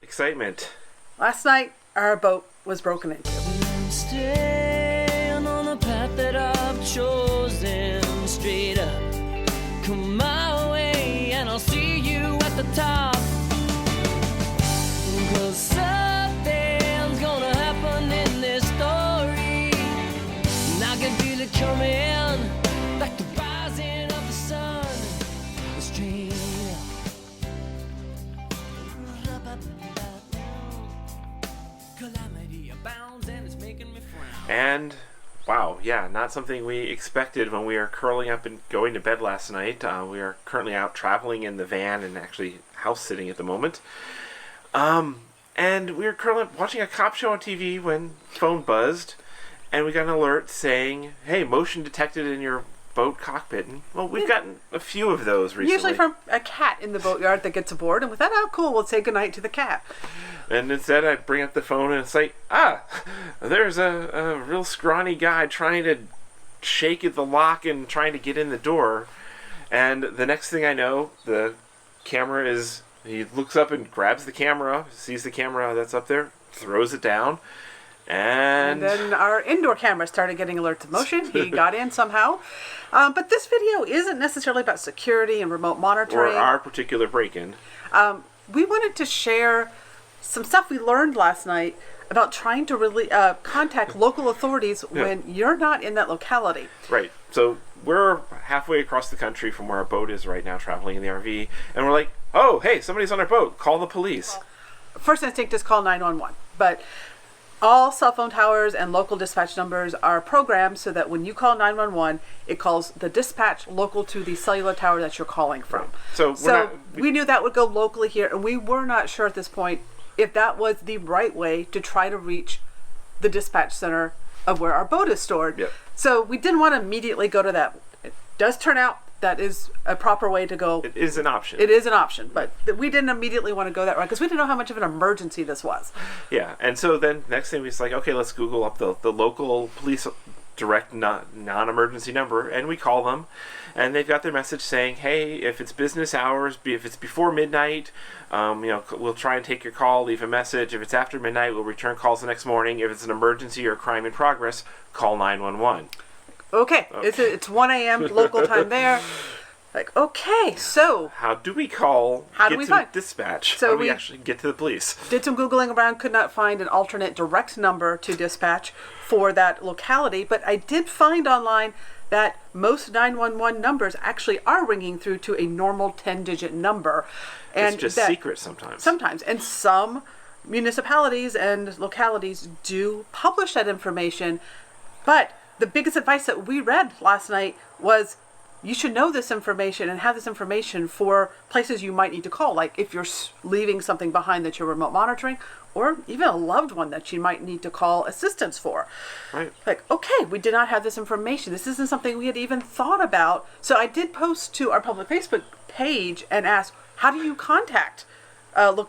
excitement. Last night, our boat was broken into. Staying on the path that I've chosen, straight up. Come my way and I'll see you at the top. 'Cause something's gonna happen in this story, and I can feel it coming, like the rising of the sun. Straight up. Calamity abounds and it's making me frown. And wow, yeah, not something we expected when we were curling up and going to bed last night. We are currently out traveling in the van and actually house sitting at the moment. And we were curling up watching a cop show on TV when phone buzzed, and we got an alert saying, "Hey, motion detected in your boat cockpit." And, well, we've gotten a few of those recently. Usually from a cat in the boatyard that gets aboard, and we thought, oh, cool, we'll say goodnight to the cat. And instead, I bring up the phone and it's like, there's a real scrawny guy trying to shake at the lock and trying to get in the door. And the next thing I know, the camera is, he looks up and grabs the camera, sees the camera that's up there, throws it down, and then our indoor camera started getting alerts of motion. He got in somehow. But this video isn't necessarily about security and remote monitoring. or our particular break-in. We wanted to share some stuff we learned last night about trying to really contact local authorities when you're not in that locality. Right. So we're halfway across the country from where our boat is right now, traveling in the RV, and we're like, oh, hey, somebody's on our boat. Call the police. First instinct is call 911, but all cell phone towers and local dispatch numbers are programmed so that when you call 911, it calls the dispatch local to the cellular tower that you're calling from. Right. So we knew that would go locally here, and we were not sure at this point if that was the right way to try to reach the dispatch center of where our boat is stored. Yep. So we didn't want to immediately go to that. It does turn out that is a proper way to go. It is an option. It is an option, but we didn't immediately want to go that route because we didn't know how much of an emergency this was. Yeah, and so then next thing we was like, okay, let's Google up the local police direct non-emergency number, and we call them, and they've got their message saying, hey, if it's business hours, if it's before midnight, we'll try and take your call, leave a message. If it's after midnight, we'll return calls the next morning. If it's an emergency or a crime in progress, call 911. Okay. It's 1 a.m. local time there. Like, okay, so how do we call? How do we find dispatch? So how do we actually get to the police? Did some Googling around, could not find an alternate direct number to dispatch for that locality, but I did find online that most 911 numbers actually are ringing through to a normal 10-digit number. And it's just secret sometimes. Sometimes. And some municipalities and localities do publish that information, but the biggest advice that we read last night was you should know this information and have this information for places you might need to call, like if you're leaving something behind that you're remote monitoring, or even a loved one that you might need to call assistance for. Right. Like, okay, we did not have this information. This isn't something we had even thought about. So I did post to our public Facebook page and ask, how do you contact local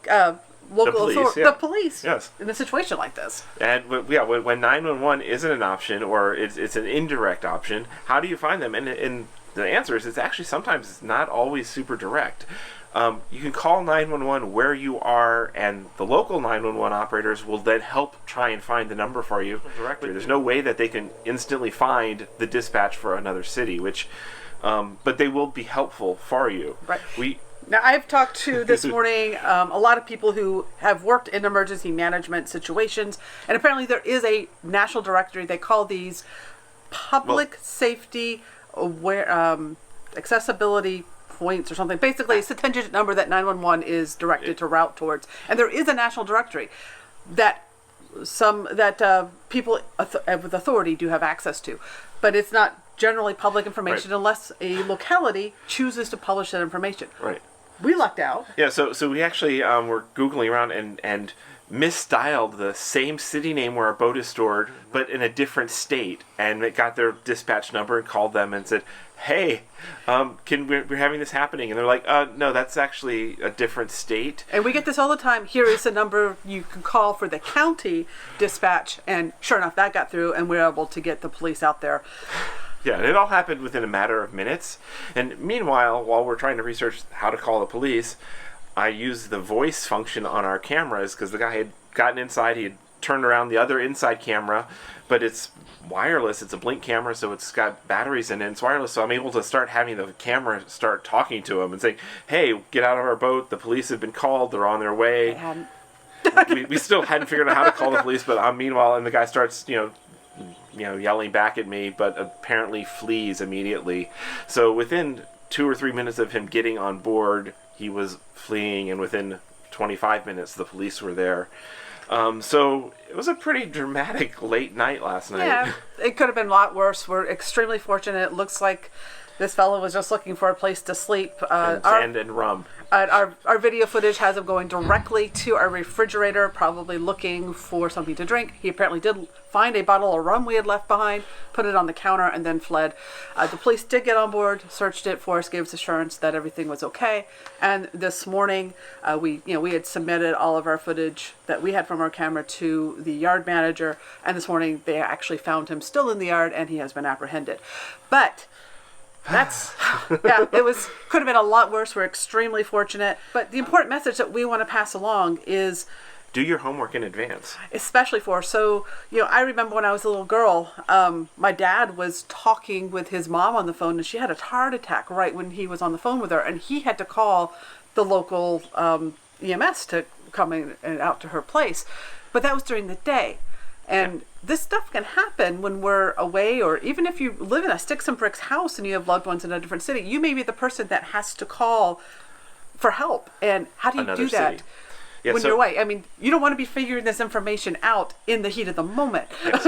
authorities, the police, yes, in a situation like this? And when 911 isn't an option, or it's an indirect option, how do you find them? And the answer is, it's actually sometimes it's not always super direct. You can call 911 where you are, and the local 911 operators will then help try and find the number for you directly. There's no way that they can instantly find the dispatch for another city, but they will be helpful for you. Right. Now, I've talked to this morning a lot of people who have worked in emergency management situations, and apparently there is a national directory. They call these public safety accessibility points or something. Basically, it's a 10-digit number that 911 is directed to route towards. And there is a national directory that people with authority do have access to. But it's not generally public information unless a locality chooses to publish that information. Right. We lucked out. Yeah, so we actually were Googling around and misstyled the same city name where our boat is stored, but in a different state. And it got their dispatch number and called them and said, hey, we're having this happening. And they're like, no, that's actually a different state. And we get this all the time. Here is the number you can call for the county dispatch. And sure enough, that got through, and we were able to get the police out there. Yeah, and it all happened within a matter of minutes. And meanwhile, while we're trying to research how to call the police, I used the voice function on our cameras because the guy had gotten inside. He had turned around the other inside camera, but it's wireless. It's a blink camera, so it's got batteries in it. It's wireless, so I'm able to start having the camera start talking to him and saying, "Hey, get out of our boat. The police have been called. They're on their way." we still hadn't figured out how to call the police, but meanwhile, and the guy starts, yelling back at me, but apparently flees immediately. So within 2 or 3 minutes of him getting on board, he was fleeing, and within 25 minutes, the police were there. So it was a pretty dramatic late night last night. Yeah, it could have been a lot worse. We're extremely fortunate. It looks like this fellow was just looking for a place to sleep. And rum. Our video footage has him going directly to our refrigerator, probably looking for something to drink. He apparently did find a bottle of rum we had left behind, put it on the counter, and then fled. The police did get on board, searched it for us, gave us assurance that everything was okay. And this morning, we had submitted all of our footage that we had from our camera to the yard manager. And this morning, they actually found him still in the yard, and he has been apprehended. But could have been a lot worse. We're extremely fortunate. But the important message that we want to pass along is do your homework in advance. Especially I remember when I was a little girl, my dad was talking with his mom on the phone, and she had a heart attack right when he was on the phone with her, and he had to call the local EMS to come in and out to her place. But that was during the day. And this stuff can happen when we're away, or even if you live in a sticks and bricks house and you have loved ones in a different city, you may be the person that has to call for help. And how do you do that when you're away? I mean, you don't want to be figuring this information out in the heat of the moment.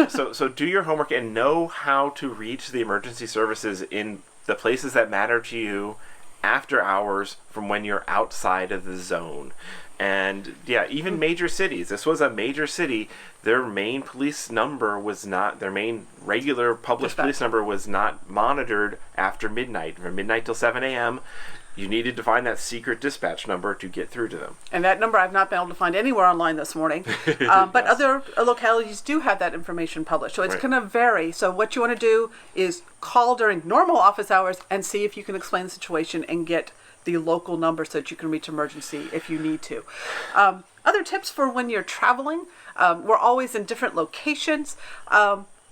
So do your homework and know how to reach the emergency services in the places that matter to you after hours from when you're outside of the zone. And even major cities. This was a major city. Their main police number was not, their main regular public police number was not monitored after midnight. From midnight till 7 a.m., you needed to find that secret dispatch number to get through to them. And that number I've not been able to find anywhere online this morning. But other localities do have that information published. So it's going to vary. So what you want to do is call during normal office hours and see if you can explain the situation and get the local number so that you can reach emergency if you need to. Other tips for when you're traveling, we're always in different locations.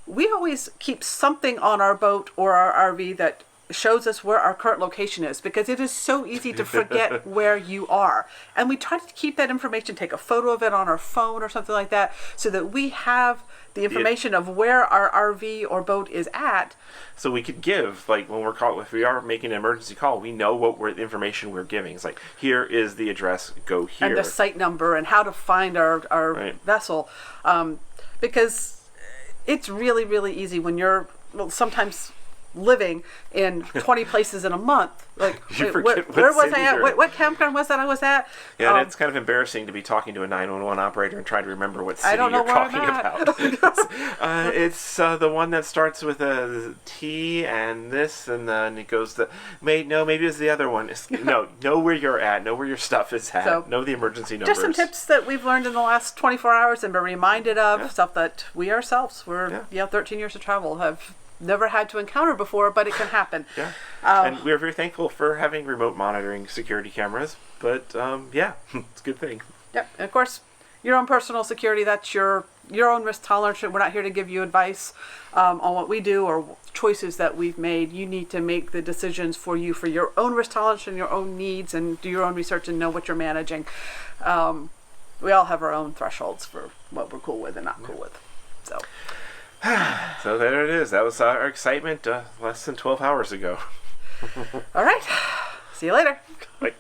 We always keep something on our boat or our RV that shows us where our current location is, because it is so easy to forget where you are. And we try to keep that information, take a photo of it on our phone or something like that, so that we have the information of where our RV or boat is at. So we could give, like when if we are making an emergency call, we know what information we're giving. It's like, here is the address, go here. And the site number and how to find our vessel. Because it's really, really easy when you're sometimes living in 20 places in a month. Like, where was I at? What campground was that I was at? Yeah, and it's kind of embarrassing to be talking to a 911 operator and trying to remember what city you're talking about. It's the one that starts with a T and this, and then it goes to, maybe it's the other one. Know where you're at, know where your stuff is at, so, know the emergency numbers. Just some tips that we've learned in the last 24 hours and been reminded of, stuff that we ourselves, 13 years of travel, have never had to encounter before, but it can happen. And we're very thankful for having remote monitoring security cameras, but it's a good thing. Yep, and of course, your own personal security, that's your own risk tolerance. We're not here to give you advice on what we do or choices that we've made. You need to make the decisions for you, for your own risk tolerance and your own needs, and do your own research and know what you're managing. We all have our own thresholds for what we're cool with and not cool with. So there it is. That was our excitement less than 12 hours ago. All right. See you later. Bye.